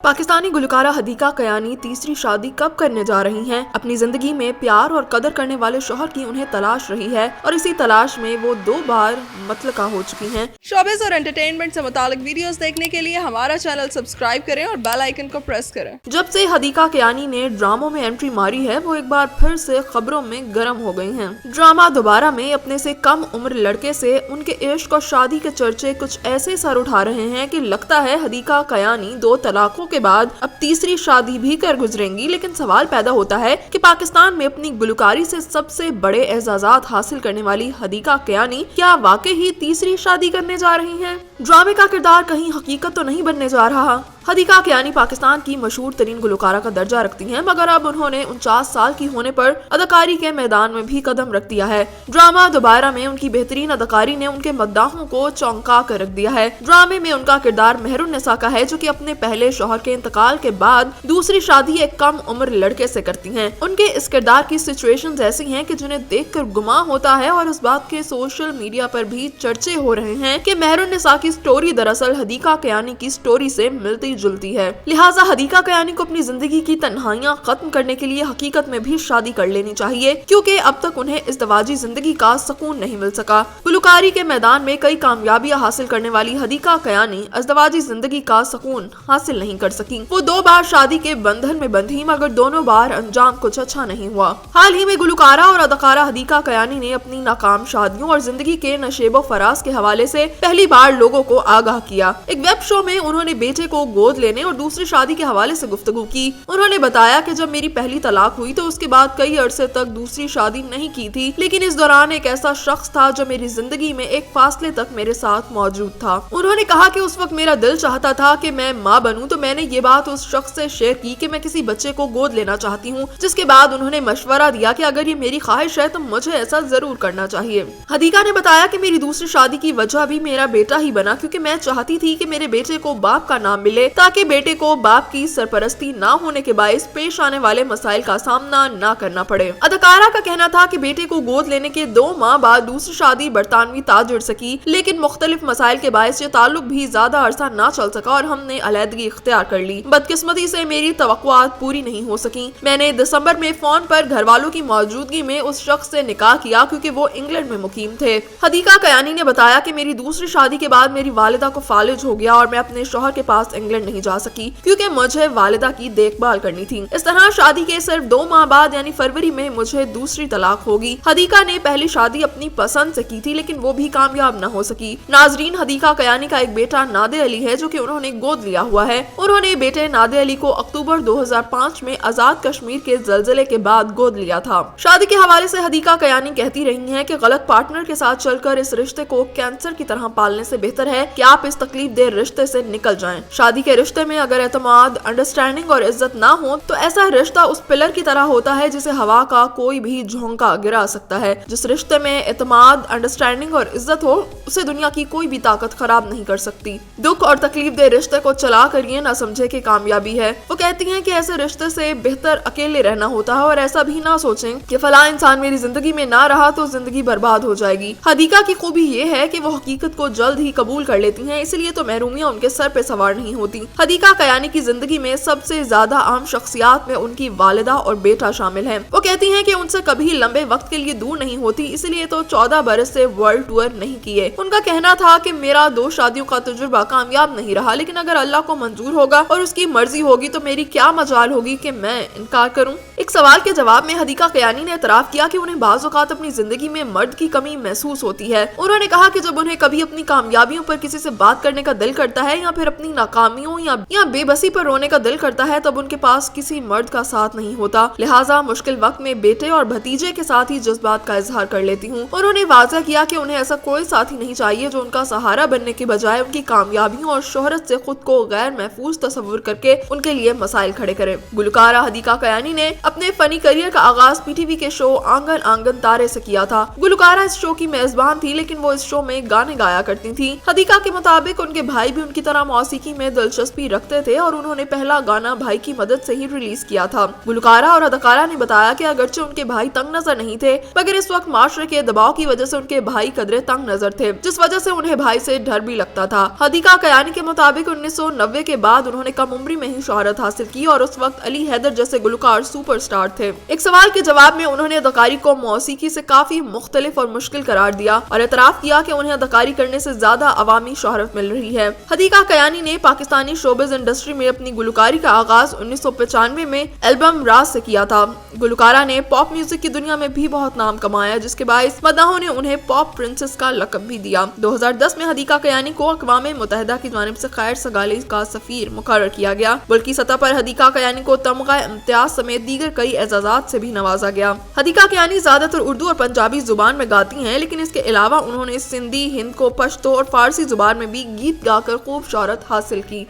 पाकिस्तानी गुलकारा हदीका कयानी तीसरी शादी कब करने जा रही हैं? अपनी जिंदगी में प्यार और कदर करने वाले शौहर की उन्हें तलाश रही है और इसी तलाश में वो 2 बार मुतलका हो चुकी हैं। शोबिज़ और एंटरटेनमेंट से मुतालिक वीडियोस देखने के लिए हमारा चैनल सब्सक्राइब करें और बेल आइकन को प्रेस करें। जब से हदीका कयानी ने ड्रामों में एंट्री मारी है वो एक बार फिर से खबरों में गर्म हो गई हैं। ड्रामा दोबारा में अपने से कम उम्र लड़के से उनके इश्क और शादी के चर्चे कुछ ऐसे सर उठा रहे हैं कि लगता है हदीका कयानी 2 तलाकों के बाद अब तीसरी शादी भी कर गुजरेंगी। लेकिन सवाल पैदा होता है कि पाकिस्तान में अपनी गुलकारी से सबसे बड़े एजाजात हासिल करने वाली हदीका कयानी क्या वाकई ही तीसरी शादी करने जा रही हैं? ड्रामे का किरदार कहीं हकीकत तो नहीं बनने जा रहा। हदीका कयानी पाकिस्तान की मशहूर तरीन गुलकारा का दर्जा रखती हैं, मगर अब उन्होंने 49 साल की होने पर अदाकारी के मैदान में भी कदम रख दिया है। ड्रामा दोबारा में उनकी बेहतरीन अदाकारी ने उनके मद्दाहों को चौंका कर रख दिया है। ड्रामे में उनका किरदार मेहरुन्निसा का है, जो कि अपने पहले शौहर के इंतकाल के बाद दूसरी शादी एक कम उम्र लड़के से करती हैं। उनके इस किरदार की सिचुएशंस ऐसी हैं कि जिन्हें देखकर गुमा होता है और इस बात के सोशल मीडिया पर भी चर्चे हो रहे हैं कि मेहरुन्निसा की स्टोरी दरअसल हदीका कयानी की स्टोरी से मिलती जुलती है। लिहाजा हदीका कयानी को अपनी जिंदगी की तन्हाइयां खत्म करने के लिए हकीकत में भी शादी कर लेनी चाहिए, क्योंकि अब तक उन्हें इज़्दवाजी जिंदगी का सुकून नहीं मिल सका। गुलकारी के मैदान में कई कामयाबियां हासिल करने वाली हदीका कयानी इज़्दवाजी जिंदगी का सुकून हासिल नहीं कर सकी। वो 2 बार शादी के बंधन में बंधी, मगर दोनों बार अंजाम कुछ अच्छा नहीं हुआ। हाल ही में गुलकारा और अदाकारा हदीका कयानी ने अपनी नाकाम शादियों और जिंदगी के नशेबो फराज के हवाले से पहली बार लोगों को आगाह किया। एक वेब शो में उन्होंने बेटे को गोद लेने और दूसरी शादी के हवाले से गुफ्तगू की। उन्होंने बताया कि जब मेरी पहली तलाक हुई तो उसके बाद कई अरसे तक दूसरी शादी नहीं की थी, लेकिन इस दौरान एक ऐसा शख्स था जो मेरी जिंदगी में एक फासले तक मेरे साथ मौजूद था। उन्होंने कहा कि उस वक्त मेरा दिल चाहता था कि मैं माँ बनूं, तो मैंने ये बात उस शख्स से शेयर की कि मैं किसी बच्चे को गोद लेना चाहती हूँ, जिसके बाद उन्होंने मशवरा दिया कि अगर ये मेरी ख्वाहिश है तो मुझे ऐसा जरूर करना चाहिए। हदीका ने बताया कि मेरी दूसरी शादी की वजह भी मेरा बेटा ही बना, क्योंकि मैं चाहती थी कि मेरे बेटे को बाप का नाम मिले, ताकि बेटे को बाप की सरपरस्ती ना होने के बायस पेश आने वाले मसाइल का सामना ना करना पड़े। अदाकारा का कहना था कि बेटे को गोद लेने के 2 माह बाद दूसरी शादी बरतानवी ताजुड़ सकी, लेकिन मुख्तलिफ मसाइल के बायस ये ताल्लुक भी ज्यादा अरसा ना चल सका और हमने अलहदगी इख्तियार कर ली। बदकिस्मती से मेरी तवक्कुआत पूरी नहीं हो सकी। मैंने दिसंबर में फोन पर घर वालों की मौजूदगी में उस शख्स से निकाह किया, क्योंकि वो इंग्लैंड में मुकीम थे। हदीका कयानी ने बताया कि मेरी दूसरी शादी के बाद मेरी वालिदा को फालिज हो गया और मैं अपने शौहर के पास इंग्लैंड नहीं जा सकी, क्योंकि मुझे वालिदा की देखभाल करनी थी। इस तरह शादी के सिर्फ 2 माह बाद यानी फरवरी में मुझे दूसरी तलाक होगी। हदीका ने पहली शादी अपनी पसंद से की थी, लेकिन वो भी कामयाब न हो सकी। नाजरीन, हदीका कयानी का एक बेटा नादे अली है, जो कि उन्होंने गोद लिया हुआ है। उन्होंने बेटे नादे अली को अक्टूबर 2005 में आजाद कश्मीर के जलजले के बाद गोद लिया था। शादी के हवाले से हदीका कयानी कहती रही हैं कि गलत पार्टनर के साथ चलकर इस रिश्ते को कैंसर की तरह पालने से बेहतर है कि आप इस तकलीफ दे रिश्ते से निकल जाएं। शादी के रिश्ते में अगर एतमाद, अंडरस्टैंडिंग और इज्जत ना हो तो ऐसा रिश्ता उस पिलर की तरह होता है जिसे हवा का कोई भी झोंका गिरा सकता है। जिस रिश्ते में एतमाद, अंडरस्टैंडिंग और इज्जत हो उसे दुनिया की कोई भी ताकत खराब नहीं कर सकती। दुख और तकलीफ दे रिश्ते को चला कर ये ना समझे कि कामयाबी है। वो कहती हैं कि ऐसे रिश्ते से बेहतर अकेले रहना होता है, और ऐसा भी ना सोचें कि फला इंसान मेरी जिंदगी में ना रहा तो जिंदगी बर्बाद हो जाएगी। हदीका की खूबी ये है कि वो हकीकत को जल्द ही कबूल कर लेती हैं, इसलिए तो महरूमियां उनके सर पे सवार नहीं होती। हदीका कयानी की जिंदगी में सबसे ज्यादा आम शख्सियात में उनकी वालिदा और बेटा शामिल हैं। वो कहती हैं कि उनसे कभी लंबे वक्त के लिए दूर नहीं होती, इसलिए तो 14 बरस से वर्ल्ड टूर नहीं किए। उनका कहना था कि मेरा 2 शादियों का तजुर्बा कामयाब नहीं रहा, लेकिन अगर अल्लाह को मंजूर होगा और उसकी मर्जी होगी तो मेरी क्या मजाल होगी कि मैं इनकार करूं। एक सवाल के जवाब में हदीका कयानी ने एतराफ किया कि उन्हें बाज़ औक़ात अपनी जिंदगी में मर्द की कमी महसूस होती है। उन्होंने कहा कि जब उन्हें कभी अपनी कामयाबियों पर किसी से बात करने का दिल करता है या फिर अपनी नाकामियों या बेबसी पर रोने का दिल करता है, तब उनके पास किसी मर्द का साथ नहीं होता। लिहाजा मुश्किल वक्त में बेटे और भतीजे के साथ ही जज्बात का इजहार कर लेती हूँ। उन्होंने वाज़ह किया कि उन्हें ऐसा कोई साथी नहीं चाहिए जो उनका सहारा बनने के बजाय उनकी कामयाबियों और शोहरत से खुद को गैर महफूज तस्वुर करके उनके लिए मसाइल खड़े करे। गुलकारा हदीका कयानी ने अपने फनी करियर का आगाज पीटीवी के शो आंगन आंगन तारे से किया था। गुलकारा इस शो की मेजबान थी, लेकिन वो इस शो में गाने गाया करती थी। हदीका के मुताबिक उनके भाई भी उनकी तरह मौसीकी में दिलचस्पी रखते थे और उन्होंने पहला गाना भाई की मदद से ही रिलीज किया था। गुलकारा और अदाकारा ने बताया कि अगरचे उनके भाई तंग नजर नहीं थे, मगर इस वक्त माशरे के दबाव की वजह से उनके भाई कदरे तंग नजर थे, जिस वजह से उन्हें भाई से डर भी लगता था। हदीका कयानी के मुताबिक 1990 के बाद उन्होंने कम उम्री में ही शोहरत हासिल की और उस वक्त अली हैदर जैसे गुलकार सुपरस्टार थे। एक सवाल के जवाब में उन्होंने अदाकारी को मौसीकी से काफी मुख्तलिफ और मुश्किल करार दिया और एतराफ किया कि उन्हें अदाकारी करने से ज्यादा अवामी शोहरत मिल रही है। हदीका कयानी ने पाकिस्तानी शोबिज इंडस्ट्री में अपनी गुलकारी का आगाज 1995 में एल्बम राज से किया था। गुलकारा ने पॉप म्यूजिक की दुनिया में भी बहुत नाम कमाया, जिसके बायस मदाहों ने उन्हें पॉप प्रिंसेस का लक़ब भी दिया। 2010 में हदीका कयानी को अक़वाम मुत्तहिदा की जानिब से खैर सगाली का सफीर मुकर्रर किया गया। मुल्की सतह पर हदीका कयानी को तमगा इम्तियाज समेत दीगर कई एजाज़ात से भी नवाजा गया। हदीका कयानी ज्यादातर उर्दू और पंजाबी जुबान में गाती हैं, लेकिन इसके अलावा उन्होंने सिंधी, हिंद को, पश्तो और फारसी जुबान में भी गीत गाकर खूब शोहरत हासिल की।